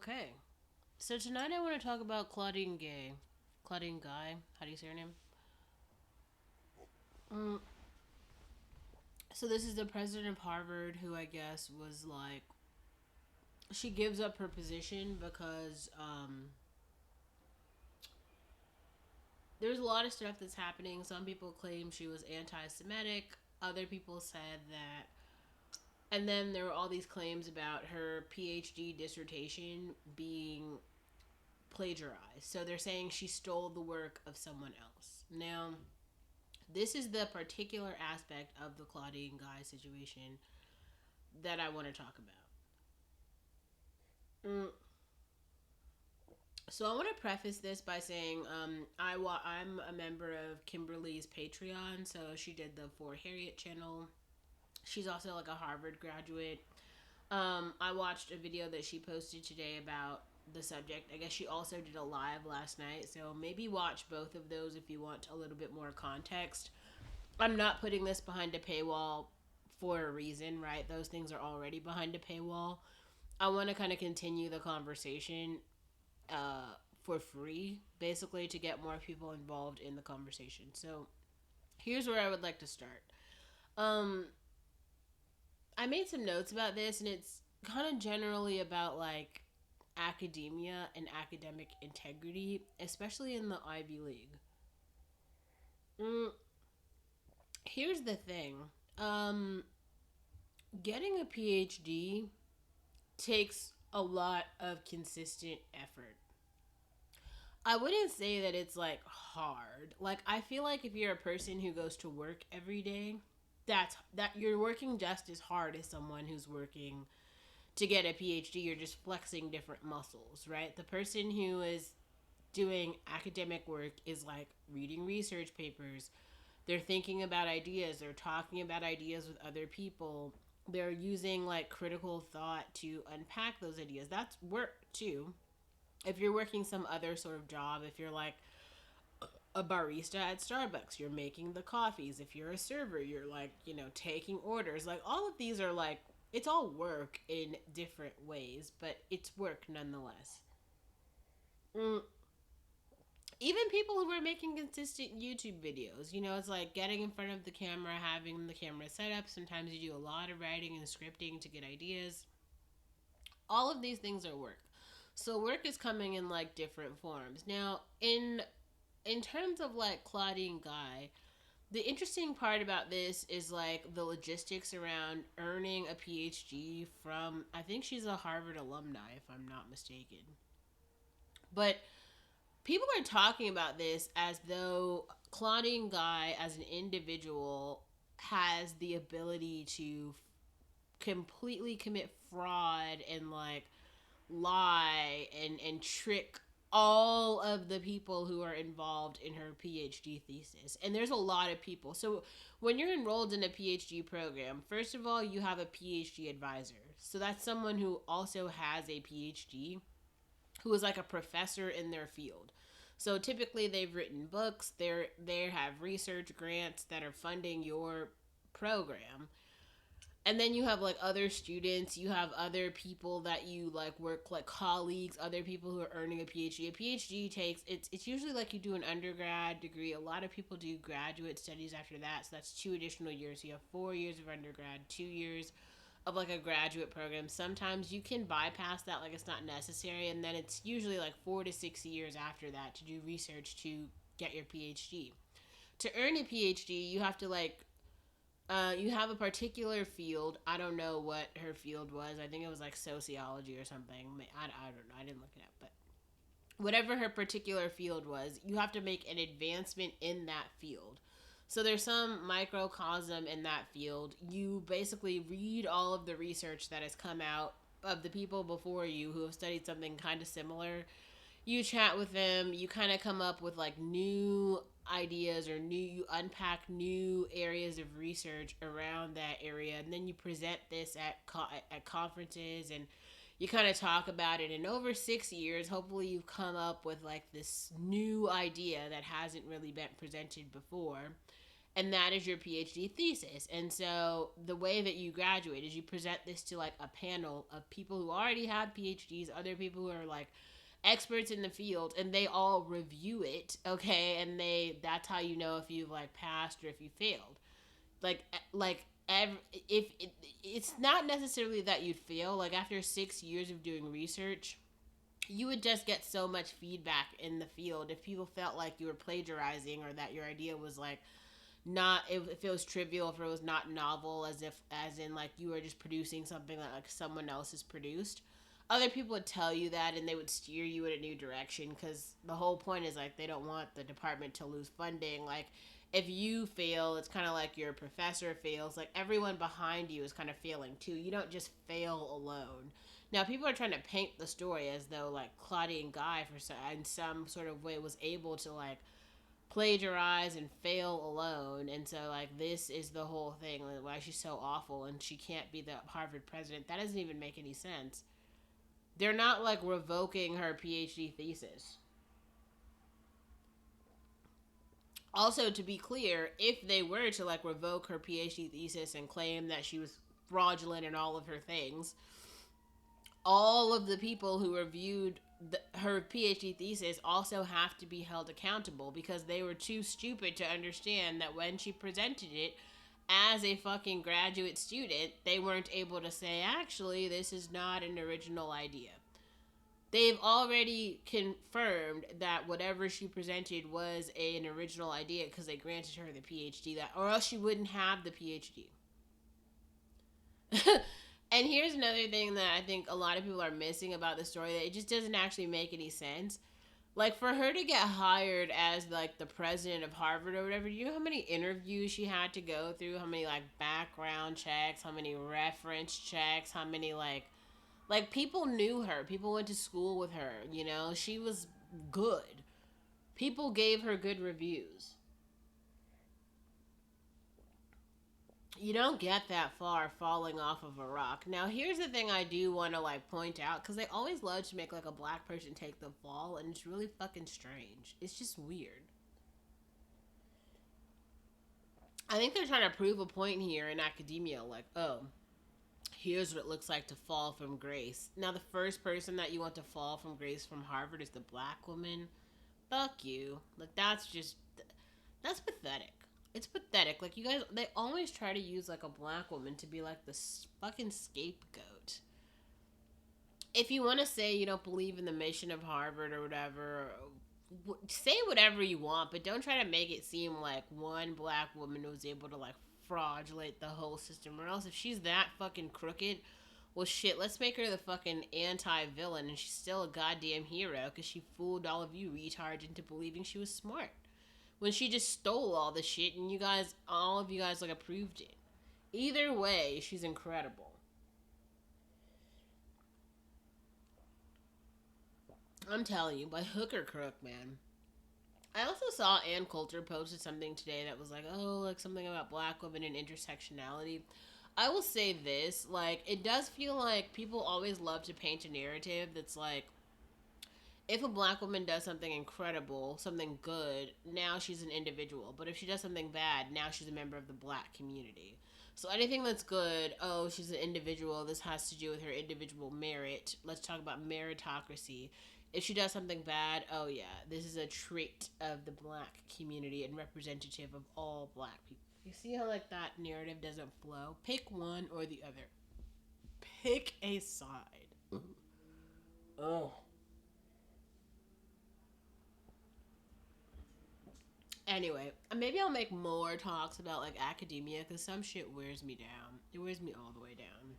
Okay. So tonight I want to talk about Claudine Gay. Claudine Guy. How do you say her name? Mm. So this is the president of Harvard who I guess was like she gives up her position because there's a lot of stuff that's happening. Some people claim she was anti-Semitic. Other people said that, and then there were all these claims about her PhD dissertation being plagiarized. So they're saying she stole the work of someone else. Now, this is the particular aspect of the Claudine Guy situation that I want to talk about. So I want to preface this by saying I'm a member of Kimberly's Patreon. So she did the For Harriet channel. She's also like a Harvard graduate. I watched a video that she posted today about the subject. I guess she also did a live last night. So maybe watch both of those if you want a little bit more context. I'm not putting this behind a paywall for a reason, right? Those things are already behind a paywall. I want to kind of continue the conversation for free, basically, to get more people involved in the conversation. So here's where I would like to start. Um, I made some notes about this, and it's kind of generally about like academia and academic integrity, especially in the Ivy League. Mm, Here's the thing. Um, Getting a PhD takes a lot of consistent effort. I wouldn't say that it's like hard. Like I feel like if you're a person who goes to work every day, that you're working just as hard as someone who's working to get a PhD. You're just flexing different muscles, right? The person who is doing academic work is like reading research papers. They're thinking about ideas, they're talking about ideas with other people. They're using like critical thought to unpack those ideas. That's work too. If you're working some other sort of job, if you're like a barista at Starbucks, you're making the coffees. If you're a server, you're like, taking orders. Like all of these are like it's all work in different ways, but it's work nonetheless. Mm, Even people who are making consistent YouTube videos, it's like getting in front of the camera, having the camera set up. Sometimes you do a lot of writing and scripting to get ideas. All of these things are work. So work is coming in like different forms. Now, in terms of like Claudine Guy, the interesting part about this is like the logistics around earning a PhD from I think she's a Harvard alumni if I'm not mistaken. But people are talking about this as though Claudine Guy as an individual has the ability to completely commit fraud and like lie and trick all of the people who are involved in her PhD thesis. And there's a lot of people. So when you're enrolled in a PhD program, first of all, you have a PhD advisor. So that's someone who also has a PhD, who is like a professor in their field. So typically they've written books, they have research grants that are funding your program. And then you have like other students, you have other people that you like work like colleagues, other people who are earning a PhD. A PhD takes it's usually like you do an undergrad degree. A lot of people do graduate studies after that. So that's 2 additional years. So you have 4 years of undergrad, 2 years of like a graduate program. Sometimes you can bypass that, like it's not necessary, and then it's usually like 4 to 6 years after that to do research to get your PhD. To earn a PhD, you have to like you have a particular field. I don't know what her field was. I think it was like sociology or something. I don't know. I didn't look it up. But whatever her particular field was, you have to make an advancement in that field. So there's some microcosm in that field. You basically read all of the research that has come out of the people before you who have studied something kind of similar. You chat with them, you kind of come up with like new ideas or you unpack new areas of research around that area, and then you present this at conferences, and you kind of talk about it. And over 6 years, hopefully you've come up with like this new idea that hasn't really been presented before, and that is your PhD thesis. And so the way that you graduate is you present this to like a panel of people who already have PhDs, other people who are like experts in the field, and they all review it, okay? And that's how you know if you've like passed or if you failed. Like if it's not necessarily that you'd fail. Like after 6 years of doing research, you would just get so much feedback in the field if people felt like you were plagiarizing or that your idea was like not, if it was trivial, if it was not novel, as in like you were just producing something that like someone else has produced. Other people would tell you that, and they would steer you in a new direction, because the whole point is like they don't want the department to lose funding. Like if you fail, it's kind of like your professor fails. Like everyone behind you is kind of failing too. You don't just fail alone. Now people are trying to paint the story as though like Claudine Guy in some sort of way was able to like plagiarize and fail alone, and so like this is the whole thing, like, why she's so awful and she can't be the Harvard president. That doesn't even make any sense. They're not like revoking her PhD thesis. Also, to be clear, if they were to like revoke her PhD thesis and claim that she was fraudulent in all of her things, all of the people who reviewed her PhD thesis also have to be held accountable, because they were too stupid to understand that when she presented it as a fucking graduate student, they weren't able to say, actually, this is not an original idea. They've already confirmed that whatever she presented was an original idea because they granted her the PhD, that, or else she wouldn't have the PhD. And here's another thing that I think a lot of people are missing about the story, that it just doesn't actually make any sense. Like, for her to get hired as like the president of Harvard or whatever, do you know how many interviews she had to go through? How many like background checks? How many reference checks? How many like people knew her. People went to school with her. You know, she was good. People gave her good reviews. You don't get that far falling off of a rock. Now, here's the thing I do want to like point out, because they always love to make like a black person take the fall, and it's really fucking strange. It's just weird. I think they're trying to prove a point here in academia, like, oh, here's what it looks like to fall from grace. Now, the first person that you want to fall from grace from Harvard is the black woman. Fuck you. Like, that's pathetic. It's pathetic. Like, you guys, they always try to use like a black woman to be like the fucking scapegoat. If you want to say you don't believe in the mission of Harvard or whatever, say whatever you want, but don't try to make it seem like one black woman was able to like fraudulate the whole system. Or else, if she's that fucking crooked, well, shit, let's make her the fucking anti-villain, and she's still a goddamn hero because she fooled all of you retards into believing she was smart when she just stole all the shit, and all of you guys like approved it. Either way, she's incredible. I'm telling you, by hook or crook, man. I also saw Ann Coulter posted something today that was like, oh, like something about black women and intersectionality. I will say this, like, it does feel like people always love to paint a narrative that's like, if a black woman does something incredible, something good, now she's an individual. But if she does something bad, now she's a member of the black community. So anything that's good, oh, she's an individual, this has to do with her individual merit. Let's talk about meritocracy. If she does something bad, oh yeah, this is a trait of the black community and representative of all black people. You see how like that narrative doesn't flow? Pick one or the other. Pick a side. Oh. Anyway, maybe I'll make more talks about like academia, because some shit wears me down. It wears me all the way down.